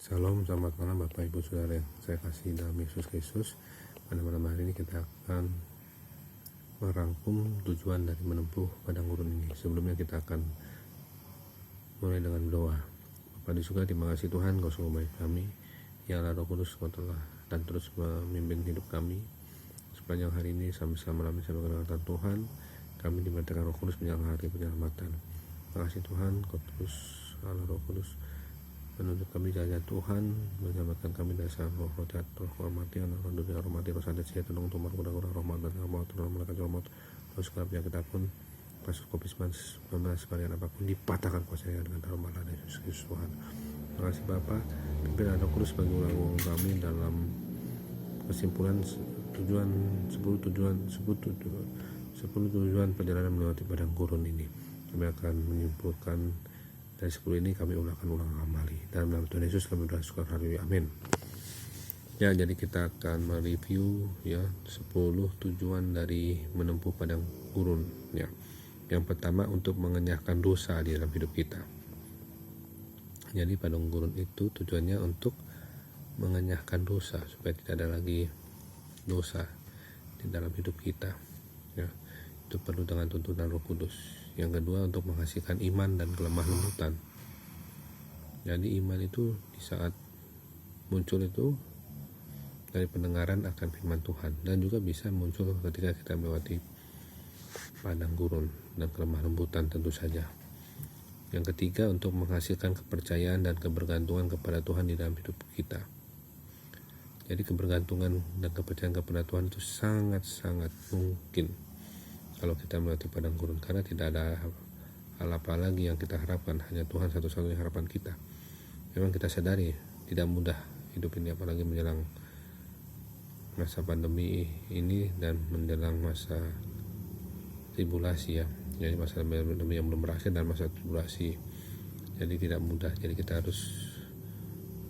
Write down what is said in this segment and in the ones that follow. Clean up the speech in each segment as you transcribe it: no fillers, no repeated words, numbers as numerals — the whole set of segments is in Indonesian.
Shalom, selamat malam Bapak Ibu Saudara yang saya kasih dalam Yesus Kristus. Pada malam hari ini kita akan merangkum tujuan dari menempuh padang gurun ini. Sebelumnya kita akan mulai dengan doa. Bapa di surga, terima kasih Tuhan, Kau sungguh baik kami. Ya Allah Roh Kudus, Kau telah dan terus memimpin hidup kami sepanjang hari ini sampai selama-lamanya sampai kedatangan Tuhan. Kami diberkati Roh Kudus menjelang hari penyelamatan. Terima kasih Tuhan, Kau terus Allah Roh Kudus menuntut kami jalan Tuhan, menyelamatkan kami dari segala roh jahat, roh kematian, roh dunia, roh mati, roh santet, setan, untuk kuda-kuda, roh maut, dan maut, roh malaikat, roh maut, roh segala penyakit apapun, kasus COVID-19, sekalian apapun dipatahkan kuasanya dengan dalam nama Yesus Kristus Tuhan. Terima kasih Bapa, pimpin Roh Kudus bagi ulang kami dalam kesimpulan tujuan 10 tujuan perjalanan melewati padang gurun ini. Kami akan menyimpulkan dari 10 ini kami ulang kembali. Dalam nama Tuhan Yesus kami bersyukur, haleluya, amin. Ya, jadi kita akan mereview ya 10 tujuan dari menempuh padang gurun ya. Yang pertama, untuk mengenyahkan dosa di dalam hidup kita. Jadi padang gurun itu tujuannya untuk mengenyahkan dosa supaya tidak ada lagi dosa di dalam hidup kita ya. Itu perlu dengan tuntunan Roh Kudus. Yang kedua, untuk menghasilkan iman dan kelemah lembutan. Jadi iman itu di saat muncul itu dari pendengaran akan firman Tuhan, dan juga bisa muncul ketika kita melewati padang gurun dan kelemah lembutan tentu saja. Yang ketiga, untuk menghasilkan kepercayaan dan kebergantungan kepada Tuhan di dalam hidup kita. Jadi kebergantungan dan kepercayaan kepada Tuhan itu sangat-sangat mungkin kalau kita melewati padang gurun, karena tidak ada hal apa lagi yang kita harapkan, hanya Tuhan satu-satunya harapan kita. Memang kita sadari tidak mudah hidup ini, apalagi menjelang masa pandemi ini dan menjelang masa tribulasi ya. Jadi masa pandemi yang belum berakhir dan masa tribulasi, jadi tidak mudah. Jadi kita harus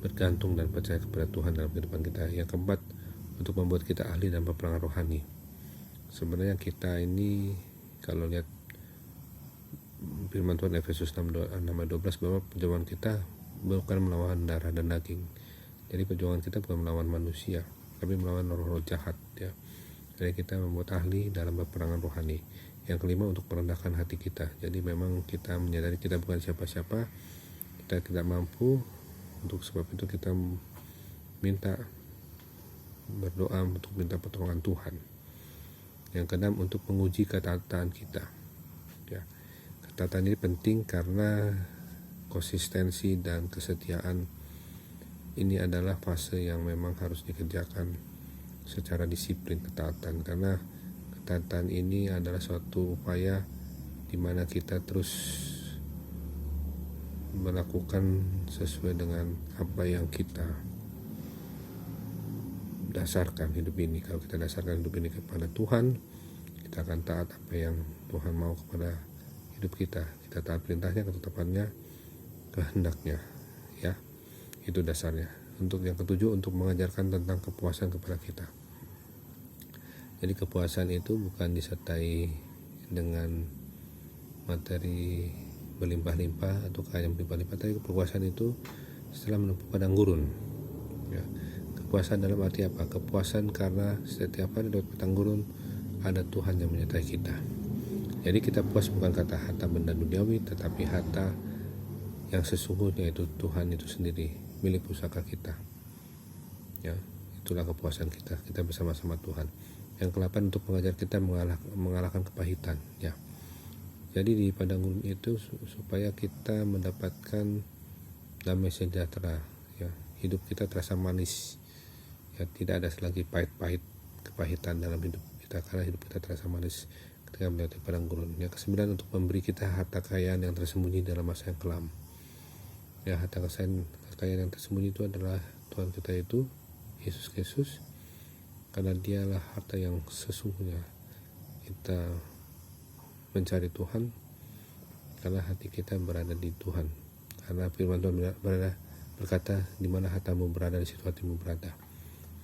bergantung dan percaya kepada Tuhan dalam kehidupan kita. Yang keempat, untuk membuat kita ahli dalam peperangan rohani. Sebenarnya kita ini kalau lihat firman Tuhan Efesus 6:12 bahwa perjuangan kita bukan melawan darah dan daging. Jadi perjuangan kita bukan melawan manusia, tapi melawan roh-roh jahat ya. Jadi kita membuat ahli dalam peperangan rohani. Yang kelima, untuk merendahkan hati kita. Jadi memang kita menyadari kita bukan siapa-siapa, kita tidak mampu. Untuk sebab itu kita berdoa untuk minta pertolongan Tuhan. Yang keenam, untuk menguji ketaatan kita ya. Ketaatan ini penting karena konsistensi dan kesetiaan ini adalah fase yang memang harus dikerjakan secara disiplin. Ketaatan, karena ketaatan ini adalah suatu upaya di mana kita terus melakukan sesuai dengan apa yang kita dasarkan hidup ini. Kalau kita dasarkan hidup ini kepada Tuhan, kita akan taat apa yang Tuhan mau kepada hidup kita. Kita taat perintahnya, ketetapannya, kehendaknya ya. Itu dasarnya. Untuk yang ketujuh, untuk mengajarkan tentang kepuasan kepada kita. Jadi kepuasan itu bukan disertai dengan materi berlimpah-limpah atau kaya berlimpah-limpah, tapi kepuasan itu setelah menempuh padang gurun ya. Kepuasan dalam arti apa? Kepuasan karena setiap hari lewat padang gurun ada Tuhan yang menyertai kita. Jadi kita puas bukan kata harta benda duniawi, tetapi harta yang sesungguhnya, itu Tuhan itu sendiri, milik pusaka kita ya. Itulah kepuasan kita bersama-sama Tuhan. Yang ke-8, untuk mengajar kita mengalahkan kepahitan ya. Jadi di padang gurun itu supaya kita mendapatkan damai sejahtera ya. Hidup kita terasa manis ya, tidak ada lagi kepahitan dalam hidup kita, karena hidup kita terasa manis ketika melewati padang gurun. Yang ke-9, untuk memberi kita harta kekayaan yang tersembunyi dalam masa yang kelam ya. Harta kekayaan yang tersembunyi itu adalah Tuhan kita, itu Yesus Kristus, karena dialah harta yang sesungguhnya. Kita mencari Tuhan karena hati kita berada di Tuhan, karena firman Tuhan berkata, di mana hartamu berada, di situ hatimu berada.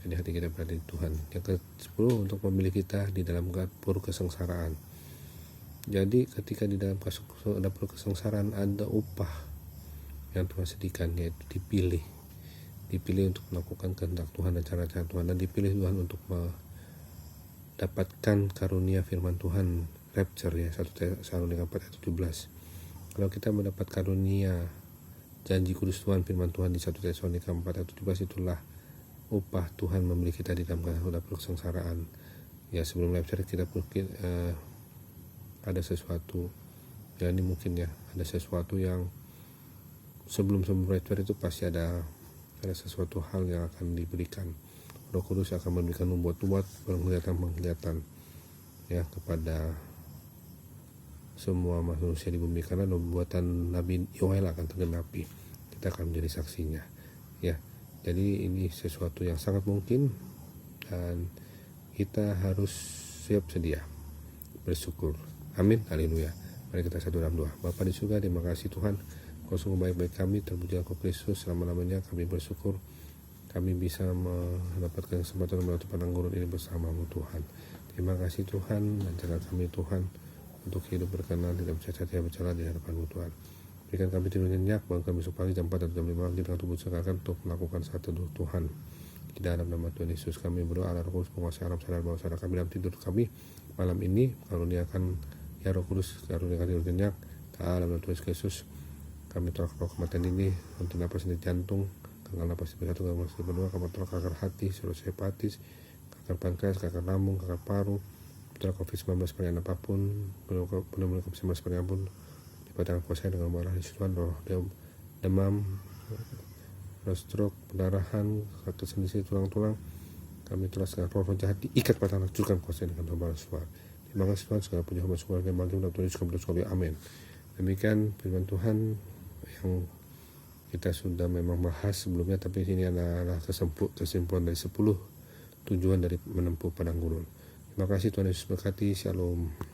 Jadi hati kita berada di Tuhan. Yang ke-10, untuk memilih kita di dalam dapur kesengsaraan. Jadi ketika di dalam dapur kesengsaraan ada upah yang Tuhan sediakan, yaitu dipilih. dipilih untuk melakukan kehendak Tuhan dan cara-cara Tuhan, dan dipilih Tuhan untuk mendapatkan karunia firman Tuhan, rapture ya, 1 Tesalonika 4 ayat 17. Kalau kita mendapat karunia janji kudus Tuhan, firman Tuhan di 1 Tesalonika 4 ayat 17, itulah upah Tuhan membeli kita di dalam kesengsaraan. Ya, sebelum rapture kita mungkin ada sesuatu, ya ini mungkin ya, ada sesuatu yang sebelum rapture itu pasti ada sesuatu hal yang akan diberikan. Roh Kudus akan memberikan membuat penglihatan ya kepada semua manusia di bumi, karena nubuatan Nabi Yoel akan tergenapi. Kita akan menjadi saksinya ya. Jadi ini sesuatu yang sangat mungkin, dan kita harus siap sedia bersyukur. Amin, haleluya. Mari kita satu dalam doa. Bapa di surga, terima kasih Tuhan, Kau sungguh baik-baik kami, terpuji Engkau Kristus, selama-lamanya kami bersyukur kami bisa mendapatkan kesempatan melewati padang gurun ini bersama-Mu Tuhan. Terima kasih Tuhan, dan jaga kami Tuhan untuk hidup berkenan, tidak bercacat, tidak bercela di hadapan-Mu Tuhan. Berikan kami tidur nyenyak, bangun kami besok pagi jam 4 atau jam 5 dengan tubuh segarkan untuk melakukan saat teduh Tuhan. Di dalam nama Tuhan Yesus kami berdoa, Allah Roh Kudus penguasa alam sadar bawah sadar kami dalam tidur kami malam ini, karuniakan ya Roh Kudus, karuniakan tidur nyenyak dalam nama Tuhan Yesus. Kami tolak roh kematian ini, henti napas di jantung, gagal napas di satu, gagal napas di kedua, kami tolak kanker hati, cirrhosis hepatis, kanker pankreas, kanker lambung, kanker paru, tolak COVID-19 varian apapun, pneumonia COVID-19 varian apapun, dipatahkan kuasa dengan marah di Tuhan, roh demam, roh stroke, pendarahan, sakit sendi tulang-tulang, kami telah segala roh jahat diikat patah hancurkan kuasa dengan marah Tuhan. Terima kasih Tuhan, segala puji hormat syukur dan bagi Tuhan Yesus Kristus, amin. Demikian firman Tuhan yang kita sudah memang bahas sebelumnya, tapi ini adalah kesimpulan dari 10 tujuan dari menempuh padang gurun. Terima kasih, Tuhan Yesus berkati. Shalom.